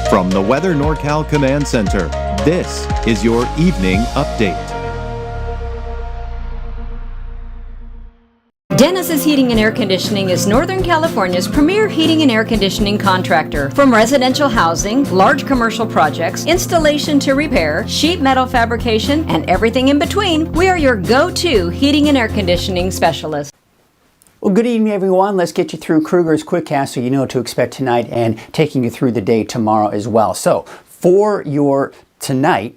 From the Weather NorCal Command Center, this is your evening update. Dennis's Heating and Air Conditioning is Northern California's premier heating and air conditioning contractor. From residential housing, large commercial projects, installation to repair, sheet metal fabrication, and everything in between, we are your go-to heating and air conditioning specialist. Well, good evening, everyone. Let's get you through Kruger's Quickcast so you know what to expect tonight and taking you through the day tomorrow as well. So, for your evening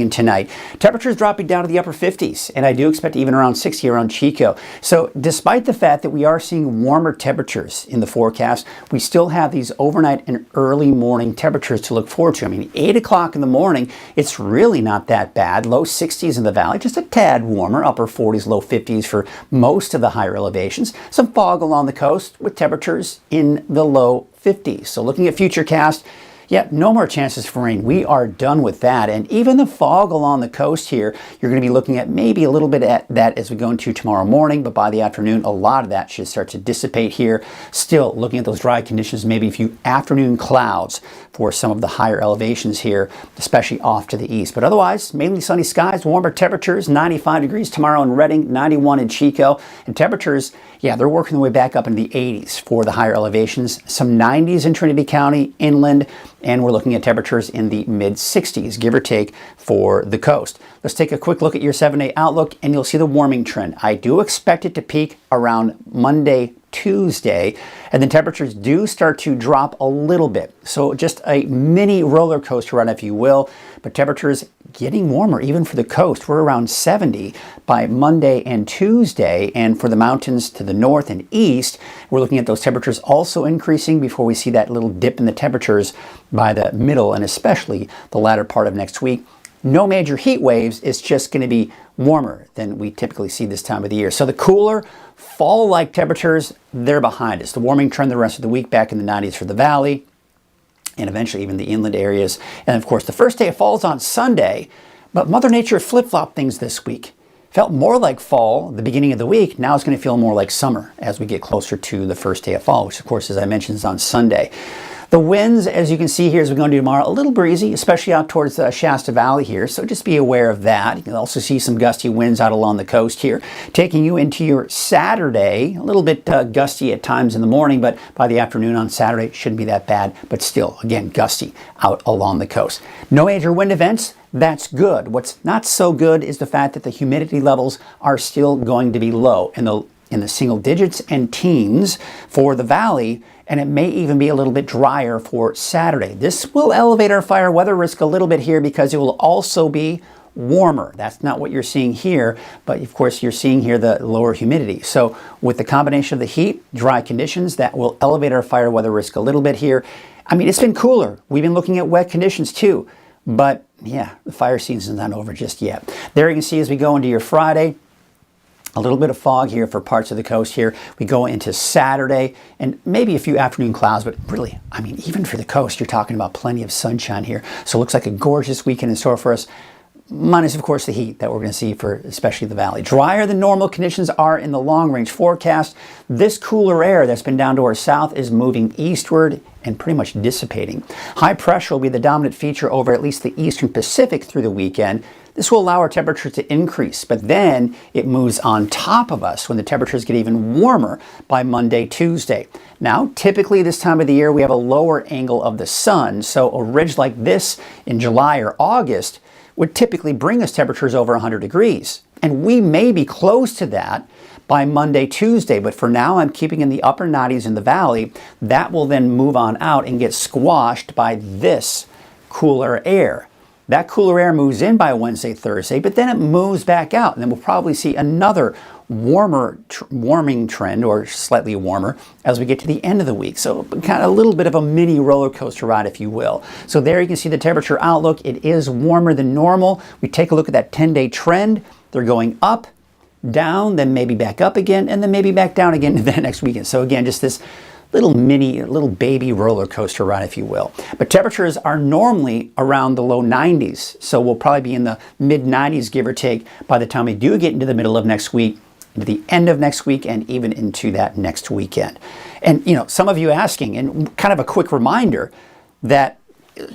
and tonight, temperatures dropping down to the upper 50s, and I do expect even around 60 around Chico. So despite the fact that we are seeing warmer temperatures in the forecast, we still have these overnight and early morning temperatures to look forward to. I mean, 8 o'clock in the morning, it's really not that bad. Low 60s in the valley, just a tad warmer, upper 40s, low 50s for most of the higher elevations. Some fog along the coast with temperatures in the low 50s. So looking at Futurecast, yeah, no more chances for rain. We are done with that. And even the fog along the coast here, you're going to be looking at maybe a little bit at that as we go into tomorrow morning, but by the afternoon, a lot of that should start to dissipate here. Still looking at those dry conditions, maybe a few afternoon clouds for some of the higher elevations here, especially off to the east. But otherwise, mainly sunny skies, warmer temperatures, 95 degrees tomorrow in Redding, 91 in Chico. And temperatures, yeah, they're working their way back up into the 80s for the higher elevations. Some 90s in Trinity County, inland, and we're looking at temperatures in the mid-60s, give or take, for the coast. Let's take a quick look at your 7-day outlook, and you'll see the warming trend. I do expect it to peak around Monday, Tuesday, and then temperatures do start to drop a little bit. So just a mini roller coaster run, if you will, but temperatures getting warmer even for the coast. We're around 70 by Monday and Tuesday, and for the mountains to the north and east, we're looking at those temperatures also increasing before we see that little dip in the temperatures by the middle and especially the latter part of next week. No major heat waves, it's just going to be warmer than we typically see this time of the year. So the cooler, fall-like temperatures, they're behind us. The warming trend the rest of the week back in the 90s for the valley, and eventually even the inland areas. And of course, the first day of fall is on Sunday, but Mother Nature flip-flopped things this week. Felt more like fall the beginning of the week. Now it's going to feel more like summer as we get closer to the first day of fall, which of course, as I mentioned, is on Sunday. The winds, as you can see here as we're going to do tomorrow, a little breezy, especially out towards the Shasta Valley here, so just be aware of that. You can also see some gusty winds out along the coast here, taking you into your Saturday, a little bit gusty at times in the morning, but by the afternoon on Saturday, it shouldn't be that bad, but still, again, gusty out along the coast. No major wind events. That's good. What's not so good is the fact that the humidity levels are still going to be low in the single digits and teens for the valley, and it may even be a little bit drier for Saturday. This will elevate our fire weather risk a little bit here because it will also be warmer. That's not what you're seeing here, but of course you're seeing here the lower humidity. So with the combination of the heat, dry conditions, that will elevate our fire weather risk a little bit here. I mean, it's been cooler. We've been looking at wet conditions too, but yeah, the fire season's not over just yet. There you can see as we go into your Friday, a little bit of fog here for parts of the coast here. We go into Saturday and maybe a few afternoon clouds, but really, I mean, even for the coast, you're talking about plenty of sunshine here. So it looks like a gorgeous weekend in store for us, minus, of course, the heat that we're going to see for especially the valley. Drier than normal conditions are in the long-range forecast. This cooler air that's been down to our south is moving eastward and pretty much dissipating. High pressure will be the dominant feature over at least the eastern Pacific through the weekend. This will allow our temperature to increase, but then it moves on top of us when the temperatures get even warmer by Monday, Tuesday. Now, typically this time of the year, we have a lower angle of the sun, so a ridge like this in July or August would typically bring us temperatures over 100 degrees. And we may be close to that by Monday, Tuesday, but for now I'm keeping in the upper 90s in the valley. That will then move on out and get squashed by this cooler air. That cooler air moves in by Wednesday, Thursday, but then it moves back out, and then we'll probably see another warming trend, or slightly warmer, as we get to the end of the week. So kind of a little bit of a mini roller coaster ride, if you will. So there you can see the temperature outlook. It is warmer than normal. We take a look at that 10-day trend. They're going up, down, then maybe back up again, and then maybe back down again the next weekend. So again, just this little baby roller coaster ride, if you will. But temperatures are normally around the low 90s, so we'll probably be in the mid 90s, give or take, by the time we do get into the middle of next week. into the end of next week and even into that next weekend. And, you know, some of you asking, and kind of a quick reminder that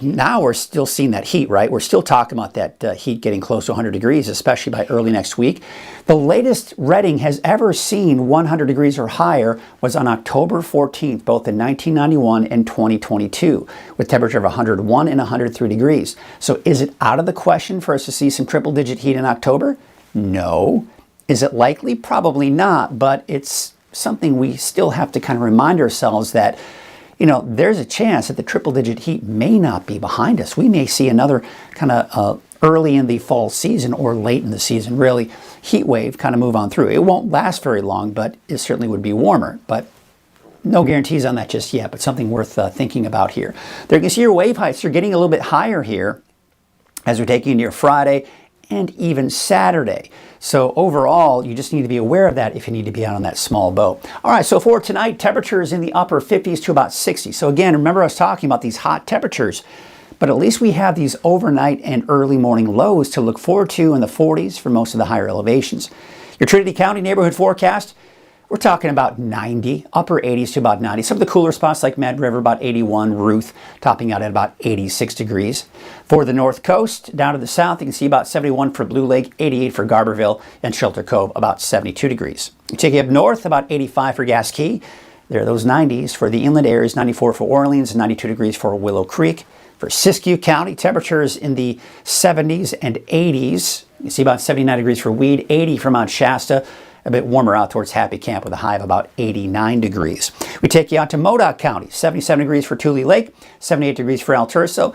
now we're still seeing that heat, right? We're still talking about that heat getting close to 100 degrees, especially by early next week. The latest Reading has ever seen 100 degrees or higher was on October 14th, both in 1991 and 2022, with temperature of 101 and 103 degrees. So is it out of the question for us to see some triple-digit heat in October? No. Is it likely? Probably not, but it's something we still have to kind of remind ourselves that, you know, there's a chance that the triple-digit heat may not be behind us. We may see another kind of early in the fall season or late in the season, really, heat wave kind of move on through. It won't last very long, but it certainly would be warmer. But no guarantees on that just yet, but something worth thinking about here. There you can see your wave heights are getting a little bit higher here as we're taking into your Friday and even Saturday. So overall, you just need to be aware of that if you need to be out on that small boat. All right, so for tonight, temperatures in the upper 50s to about 60. So again, remember I was talking about these hot temperatures, but at least we have these overnight and early morning lows to look forward to in the 40s for most of the higher elevations. Your Trinity County neighborhood forecast, we're talking about 90, upper 80s to about 90. Some of the cooler spots like Mad River, about 81, Ruth topping out at about 86 degrees. For the North Coast, down to the south, you can see about 71 for Blue Lake, 88 for Garberville, and Shelter Cove, about 72 degrees. You take it up north, about 85 for Gas Key. There are those 90s for the inland areas, 94 for Orleans, 92 degrees for Willow Creek. For Siskiyou County, temperatures in the 70s and 80s. You see about 79 degrees for Weed, 80 for Mount Shasta. A bit warmer out towards Happy Camp with a high of about 89 degrees. We take you out to Modoc County, 77 degrees for Tule Lake, 78 degrees for El Terso.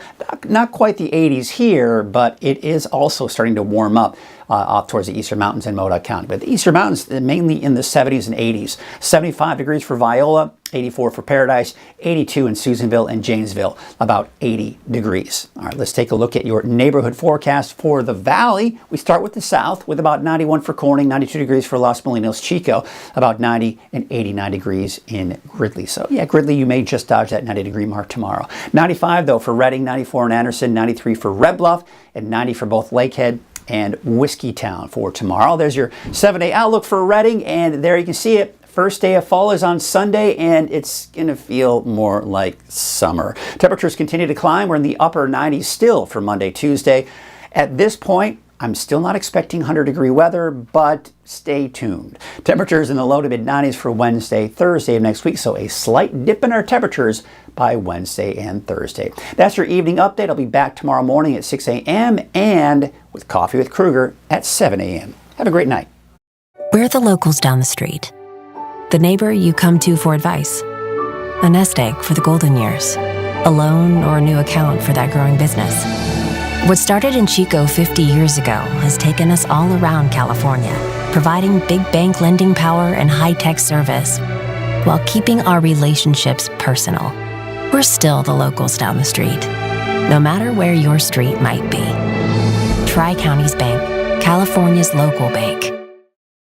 Not quite the 80s here, but it is also starting to warm up off towards the Eastern Mountains in Modoc County. But the Eastern Mountains mainly in the 70s and 80s. 75 degrees for Viola, 84 for Paradise, 82 in Susanville and Janesville, about 80 degrees. All right, let's take a look at your neighborhood forecast for the Valley. We start with the south with about 91 for Corning, 92 degrees for Los Molinos, Chico, about 90 and 89 degrees in Gridley. So yeah, Gridley, you may just dodge that 90 degree mark tomorrow. 95 though for Reading, 94 in Anderson, 93 for Red Bluff, and 90 for both Lakehead and Whiskeytown for tomorrow. There's your 7-day outlook for Reading, and there you can see it. First day of fall is on Sunday, and it's going to feel more like summer. Temperatures continue to climb. We're in the upper 90s still for Monday, Tuesday. At this point, I'm still not expecting 100-degree weather, but stay tuned. Temperatures in the low to mid-90s for Wednesday, Thursday of next week, so a slight dip in our temperatures by Wednesday and Thursday. That's your evening update. I'll be back tomorrow morning at 6 a.m. and with Coffee with Kruger at 7 a.m. Have a great night. We're the locals down the street. The neighbor you come to for advice. A nest egg for the golden years. A loan or a new account for that growing business. What started in Chico 50 years ago has taken us all around California, providing big bank lending power and high-tech service, while keeping our relationships personal. We're still the locals down the street, no matter where your street might be. Tri-Counties Bank, California's local bank.